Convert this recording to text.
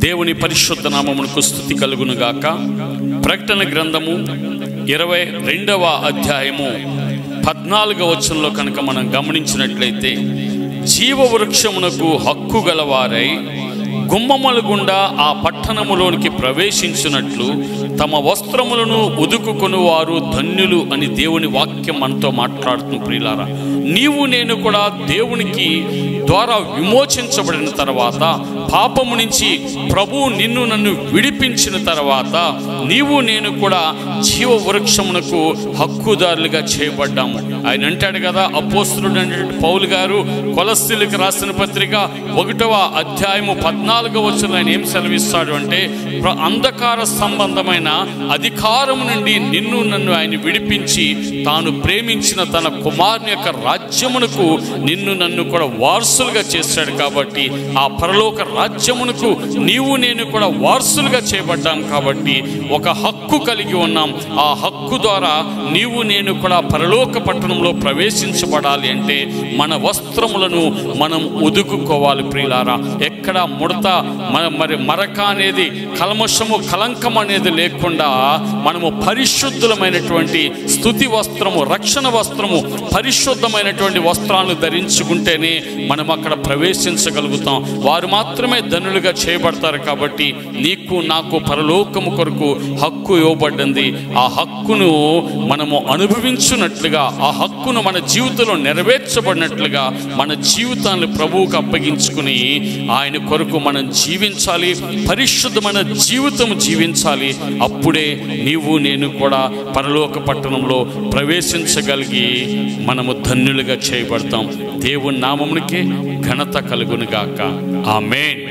దేవుని పరిశుద్ధ నామమునకు స్తుతి కలుగును గాక. ప్రకటన గ్రంథము 22వ అధ్యాయము 14వ వచనంలో కనుక మనం గమనించినట్లయితే, జీవవృక్షమునకు హక్కు గలవారై గుమ్మముల గుండా ఆ పట్టణములోనికి ప్రవేశించినట్లు తమ వస్త్రములను ఉదుకుకొని వారు ధన్యులు అని దేవుని వాక్యం మనతో మాట్లాడుతున్న ప్రియులారా, నీవు నేను కూడా దేవునికి ద్వారా విమోచించబడిన తర్వాత, పాపము నుంచి ప్రభువు నిన్ను నన్ను విడిపించిన తర్వాత, నీవు నేను కూడా జీవ వృక్షమునకు హక్కుదారులుగా చేయబడ్డాము. ఆయన అంటాడు కదా, అపోస్తలుడు పౌలు గారు కొలస్సీలకు రాసిన పత్రిక 1వ అధ్యాయము 14వ వచనంలో ఆయన ఏం సెలవిస్తాడు అంటే, అంధకార సంబంధమైన అధికారము నుండి నిన్ను నన్ను ఆయన విడిపించి తాను ప్రేమించిన తన కుమారుని యొక్క రాజ్యమునకు నిన్ను నన్ను కూడా వారసులుగా చేశాడు. కాబట్టి ఆ పరలోక రాజ్యమునకు నీవు నేను కూడా వారసులుగా చేయబడ్డాం. కాబట్టి ఒక హక్కు కలిగి ఉన్నాం. ఆ హక్కు ద్వారా నీవు నేను కూడా పరలోక పట్టణంలో ప్రవేశించబడాలి అంటే మన వస్త్రములను మనం ఉదుకుకోవాలి ప్రియులారా. ఎక్కడ ముడత మరి మరక అనేది, కల్మషము కలంకం అనేది లేకుండా మనము పరిశుద్ధులమైనటువంటి స్తుతి వస్త్రము, రక్షణ వస్త్రము, పరిశుద్ధమైనటువంటి వస్త్రాలను ధరించుకుంటేనే మనం అక్కడ ప్రవేశించగలుగుతాం. వారు మాత్రమే ధనులుగా చేయబడతారు. కాబట్టి నీకు నాకు పరలోకము కొరకు హక్కు ఇవ్వబడింది. ఆ హక్కును మనము అనుభవించున్నట్లుగా, ఆ హక్కును మన జీవితంలో నెరవేర్చబడినట్లుగా మన జీవితాన్ని ప్రభువుకు అప్పగించుకుని ఆయన కొరకు మనం జీవించాలి. పరిశుద్ధమైన జీవితం జీవించాలి. అప్పుడే నీవు నేను కూడా పరలోక పట్టణంలో ప్రవేశించగలిగి మనము ధన్యులుగా చేయబడతాం. దేవుని నామమునికే ఘనత కలుగునుగాక. ఆమేన్.